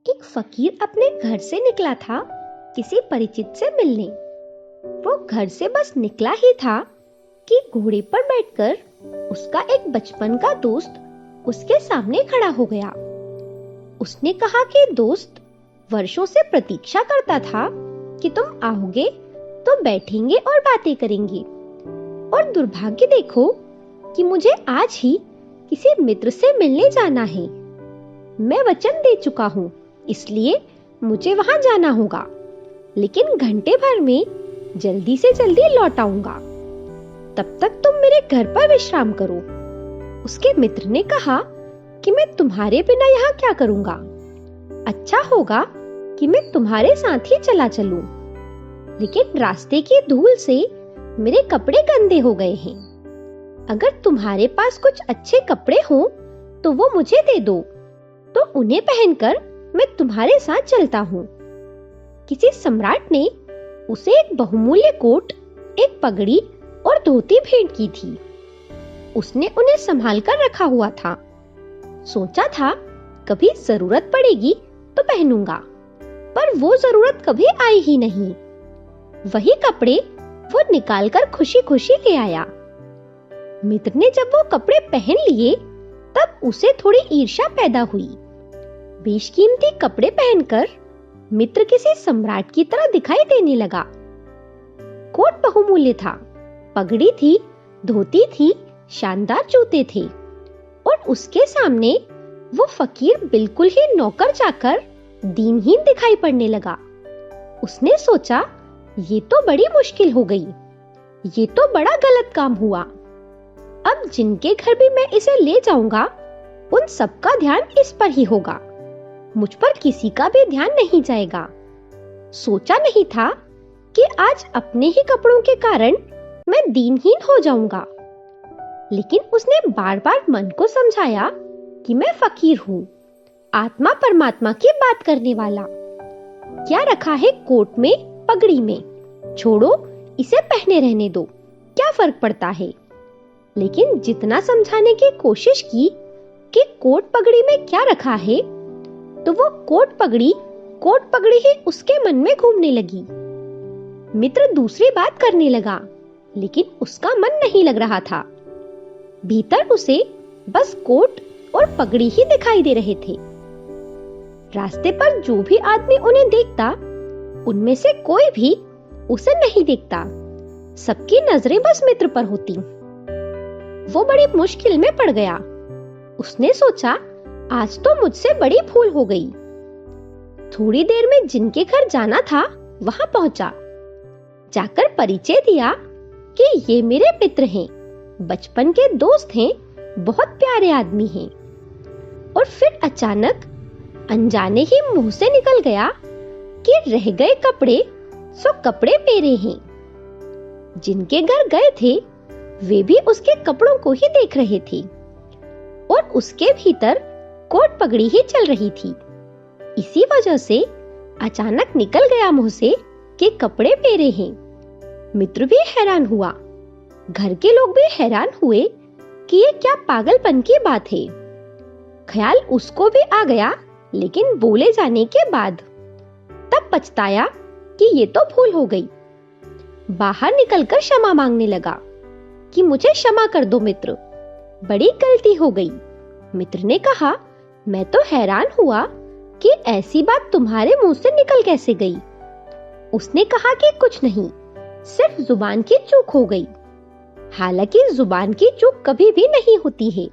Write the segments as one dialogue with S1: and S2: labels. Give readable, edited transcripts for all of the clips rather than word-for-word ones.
S1: एक फकीर अपने घर से निकला था किसी परिचित से मिलने। वो घर से बस निकला ही था कि घोड़े पर बैठकर उसका एक बचपन का दोस्त उसके सामने खड़ा हो गया। उसने कहा कि दोस्त, वर्षों से प्रतीक्षा करता था कि तुम आओगे तो बैठेंगे और बातें करेंगे, और दुर्भाग्य देखो कि मुझे आज ही किसी मित्र से मिलने जाना है। मैं वचन दे चुका हूँ, इसलिए मुझे वहां जाना होगा, लेकिन घंटे भर में जल्दी से जल्दी लौट आऊंगा। तब तक तुम मेरे घर पर विश्राम करो। उसके मित्र ने कहा कि मैं तुम्हारे बिना यहाँ क्या करूंगा? अच्छा होगा कि मैं तुम्हारे साथ ही चला चलूं, लेकिन रास्ते की धूल से मेरे कपड़े गंदे हो गए हैं। अगर तुम्हारे पास कुछ अच्छे कपड़े हों तो वो मुझे दे दो, तो उन्हें पहनकर मैं तुम्हारे साथ चलता हूँ। किसी सम्राट ने उसे एक बहुमूल्य कोट, एक पगड़ी और धोती भेंट की थी। उसने उन्हें संभाल कर रखा हुआ था। सोचा था कभी जरूरत पड़ेगी तो पहनूंगा, पर वो जरूरत कभी आई ही नहीं। वही कपड़े वो निकालकर खुशी खुशी ले आया। मित्र ने जब वो कपड़े पहन लिए तब उसे थोड़ी ईर्ष्या पैदा हुई। बेशकीमती कपड़े पहनकर मित्र किसी सम्राट की तरह दिखाई देने लगा। कोट बहुमूल्य था, पगड़ी थी, धोती थी, शानदार जूते थे, और उसके सामने वो फकीर बिल्कुल ही नौकर चाकर दीनहीन दिखाई पड़ने लगा। उसने सोचा, ये तो बड़ी मुश्किल हो गई, ये तो बड़ा गलत काम हुआ। अब जिनके घर भी मैं इसे ले जाऊंगा उन सबका ध्यान इस पर ही होगा, मुझ पर किसी का भी ध्यान नहीं जाएगा। सोचा नहीं था कि आज अपने ही कपड़ों के कारण मैं दीनहीन हो जाऊंगा। लेकिन उसने बार-बार मन को समझाया कि मैं फकीर हूँ, आत्मा परमात्मा की बात करने वाला। क्या रखा है कोट में, पगड़ी में? छोड़ो, इसे पहने रहने दो, क्या फर्क पड़ता है? लेकिन जितना समझाने की कोशिश की कि कोट पगड़ी में क्या रखा है, तो वो कोट पगड़ी ही उसके मन में घूमने लगी। मित्र दूसरी बात करने लगा, लेकिन उसका मन नहीं लग रहा था। भीतर उसे बस कोट और पगड़ी ही दिखाई दे रहे थे। रास्ते पर जो भी आदमी उन्हें देखता, उनमें से कोई भी उसे नहीं देखता। सबकी नजरें बस मित्र पर होती। वो बड़ी मुश्किल में पड़ गया। उसने सोचा, आज तो मुझसे बड़ी भूल हो गई। थोड़ी देर में जिनके घर जाना था वहां पहुंचा। जाकर परिचय दिया कि ये मेरे मित्र हैं, बचपन के दोस्त हैं, बहुत प्यारे आदमी हैं। और फिर अचानक अनजाने ही मुंह से निकल गया कि रह गए कपड़े सो कपड़े मेरे हैं। जिनके घर गए थे वे भी उसके कपड़ों को ही देख रहे थे, और उसके भीतर कोट पगड़ी ही चल रही थी। इसी वजह से अचानक निकल गया मुंह से कि कपड़े मेरे हैं। मित्र भी हैरान हुआ, घर के लोग भी हैरान हुए कि ये क्या पागलपन की बात है। ख्याल उसको भी आ गया, लेकिन बोले जाने के बाद तब पछताया कि ये तो भूल हो गई। बाहर निकलकर क्षमा मांगने लगा कि मुझे क्षमा कर दो मित्र, बड़ी गलती हो गई। मित्र ने कहा, मैं तो हैरान हुआ कि ऐसी बात तुम्हारे मुंह से निकल कैसे गई। उसने कहा कि कुछ नहीं, सिर्फ जुबान की चूक हो गई। हालांकि जुबान की चूक कभी भी नहीं होती है।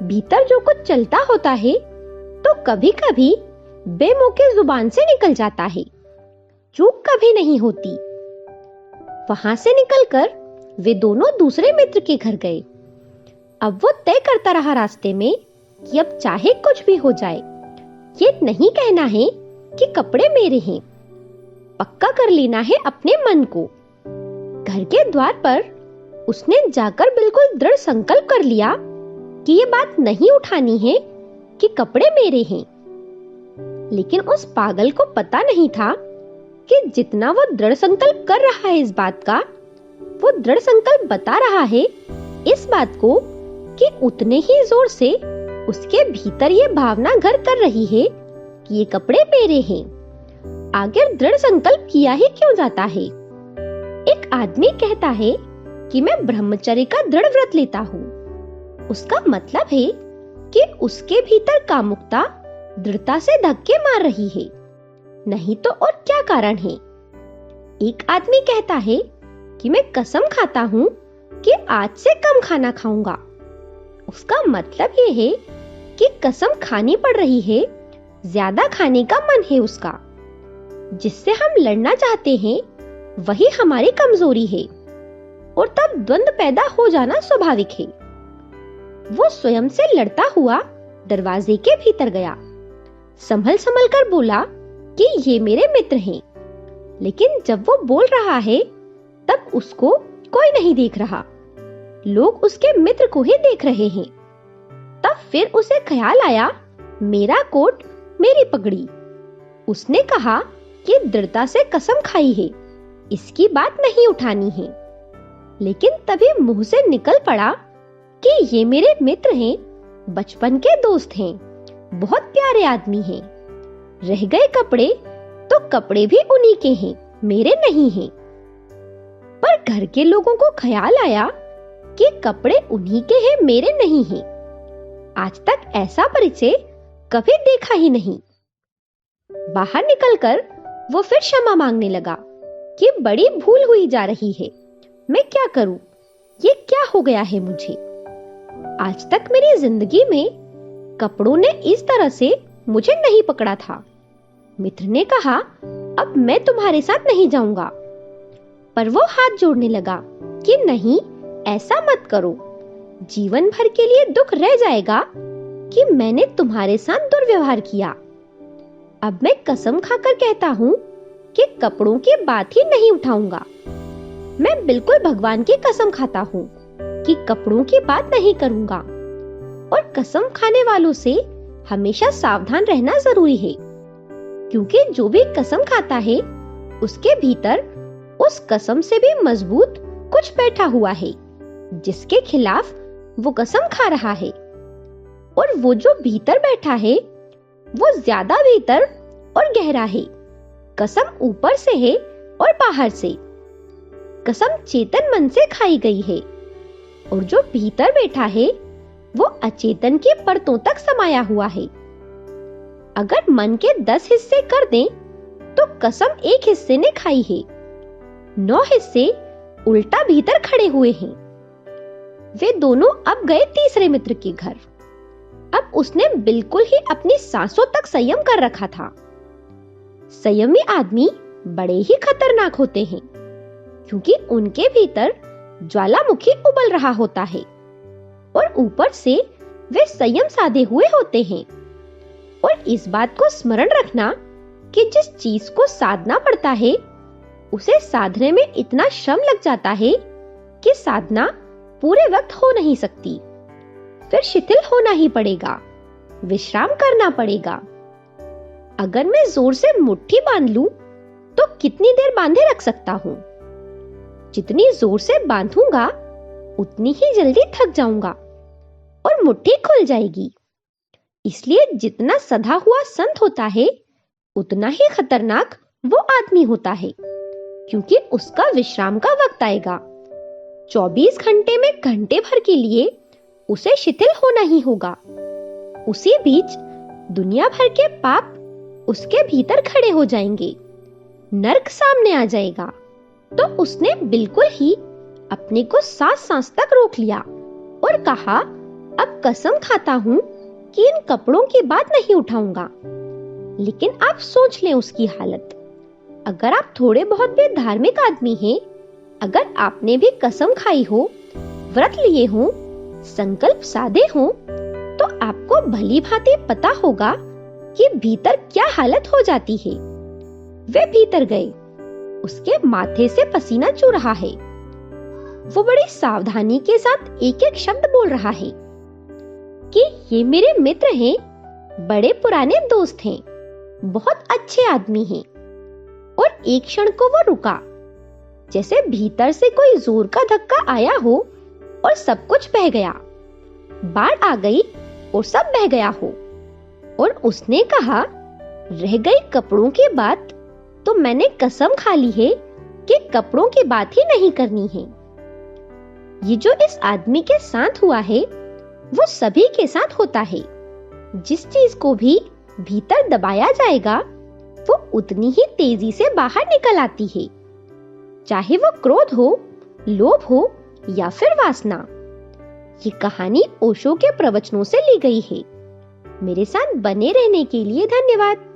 S1: भीतर जो कुछ चलता होता है तो कभी-कभी बेमौके जुबान से निकल जाता है, चूक कभी नहीं होती। वहां से निकलकर वे दोनों दूसरे मित्र के घर गए। अब वो तय करता रहा रास्ते में कि अब चाहे कुछ भी हो जाए, ये नहीं कहना है कि कपड़े मेरे हैं। पक्का कर लेना है अपने मन को। घर के द्वार पर उसने जाकर बिल्कुल दृढ़ संकल्प कर लिया कि ये बात नहीं उठानी है कि कपड़े मेरे हैं। लेकिन उस पागल को पता नहीं था कि जितना वो दृढ़ संकल्प कर रहा है इस बात का, वो दृढ़ संकल्प बता रहा है इस बात को कि उतने ही जोर से उसके भीतर ये भावना घर कर रही है कि ये कपड़े मेरे हैं। आखिर दृढ़ संकल्प किया ही क्यों जाता है? एक आदमी कहता है कि मैं ब्रह्मचर्य का दृढ़ व्रत लेता हूँ। उसका मतलब है कि उसके भीतर कामुकता दृढ़ता से धक्के मार रही है, नहीं तो और क्या कारण है? एक आदमी कहता है कि मैं कसम खाता हूँ कि आज से कम खाना खाऊंगा। उसका मतलब ये है कि कसम खानी पड़ रही है, ज्यादा खाने का मन है उसका। जिससे हम लड़ना चाहते हैं वही हमारी कमजोरी है, और तब द्वंद्व पैदा हो जाना स्वाभाविक है। वो स्वयं से लड़ता हुआ दरवाजे के भीतर गया, संभल संभल कर बोला कि ये मेरे मित्र हैं। लेकिन जब वो बोल रहा है तब उसको कोई नहीं देख रहा, लोग उसके मित्र को ही देख रहे हैं। तब फिर उसे ख्याल आया, मेरा कोट मेरी पगड़ी। उसने कहा कि दृढ़ता से कसम खाई है, इसकी बात नहीं उठानी है। लेकिन तभी मुंह से निकल पड़ा कि ये मेरे मित्र हैं, बचपन के दोस्त हैं, बहुत प्यारे आदमी हैं। रह गए कपड़े तो कपड़े भी उन्हीं के हैं, मेरे नहीं हैं। पर घर के लोगों को ख्याल आया कि कपड़े उन्हीं के हैं, मेरे नहीं हैं। आज तक ऐसा परिचय कभी देखा ही नहीं। बाहर निकलकर वो फिर क्षमा मांगने लगा कि बड़ी भूल हुई जा रही है, मैं क्या करूं? ये क्या हो गया है मुझे? आज तक मेरी जिंदगी में कपड़ों ने इस तरह से मुझे नहीं पकड़ा था। मित्र ने कहा, अब मैं तुम्हारे साथ नहीं जाऊंगा। पर वो हाथ जोड़ने लगा कि नहीं, ऐसा मत करो। जीवन भर के लिए दुख रह जाएगा कि मैंने तुम्हारे साथ दुर्व्यवहार किया। अब मैं कसम खाकर कहता हूँ कि कपड़ों की बात ही नहीं उठाऊंगा। मैं बिल्कुल भगवान की कसम खाता हूँ कि कपड़ों की बात नहीं करूंगा। और कसम खाने वालों से हमेशा सावधान रहना जरूरी है, क्योंकि जो भी कसम खाता है उसके भीतर उस कसम से भी मजबूत कुछ बैठा हुआ है, जिसके खिलाफ वो कसम खा रहा है। और वो जो भीतर बैठा है वो ज्यादा भीतर और गहरा है। कसम ऊपर से है और बाहर से। कसम चेतन मन से खाई गई है, और जो भीतर बैठा है वो अचेतन की परतों तक समाया हुआ है। अगर मन के 10 हिस्से कर दें तो कसम एक हिस्से ने खाई है, 9 हिस्से उल्टा भीतर खड़े हुए हैं। वे दोनों अब गए तीसरे मित्र के घर। अब उसने बिल्कुल ही अपनी सांसों तक संयम कर रखा था। संयमी आदमी बड़े ही खतरनाक होते हैं, क्योंकि उनके भीतर ज्वालामुखी उबल रहा होता है, और ऊपर से वे संयम साधे हुए होते हैं। और इस बात को स्मरण रखना कि जिस चीज को साधना पड़ता है उसे साधने में इतना श्रम लग जाता है कि साधना पूरे वक्त हो नहीं सकती। फिर शिथिल होना ही पड़ेगा, विश्राम करना पड़ेगा। अगर मैं जोर से मुट्ठी बांध लूं तो कितनी देर बांधे रख सकता हूं? जितनी जोर से बांधूंगा उतनी ही जल्दी थक जाऊंगा और मुट्ठी खुल जाएगी। इसलिए जितना सधा हुआ संत होता है उतना ही खतरनाक वो आदमी होता है, क्योंकि उसका विश्राम का वक्त आएगा। 24 घंटे में घंटे भर के लिए उसे शिथिल होना ही होगा। उसी बीच दुनिया भर के पाप उसके भीतर खड़े हो जाएंगे, नरक सामने आ जाएगा। तो उसने बिल्कुल ही अपने को सांस सांस तक रोक लिया और कहा, अब कसम खाता हूं कि इन कपड़ों की बात नहीं उठाऊंगा। लेकिन आप सोच लें उसकी हालत। अगर आप थोड़े बहुत भी धार्मिक आदमी हैं, अगर आपने भी कसम खाई हो, व्रत लिए हो, संकल्प साधे हो, तो आपको भली भांति पता होगा कि भीतर क्या हालत हो जाती है। वे भीतर गए, उसके माथे से पसीना चू रहा है। वो बड़ी सावधानी के साथ एक एक शब्द बोल रहा है कि ये मेरे मित्र हैं, बड़े पुराने दोस्त हैं, बहुत अच्छे आदमी हैं। और एक क्षण को वो रुका, जैसे भीतर से कोई जोर का धक्का आया हो और सब कुछ बह गया, बाढ़ आ गई और सब बह गया हो। और उसने कहा, रह गई कपड़ों की बात, तो मैंने कसम खा ली है कि कपड़ों की बात ही नहीं करनी है। ये जो इस आदमी के साथ हुआ है वो सभी के साथ होता है। जिस चीज को भी भीतर दबाया जाएगा वो उतनी ही तेजी से बाहर निकल आती है, चाहे वो क्रोध हो, लोभ हो या फिर वासना। ये कहानी ओशो के प्रवचनों से ली गई है। मेरे साथ बने रहने के लिए धन्यवाद।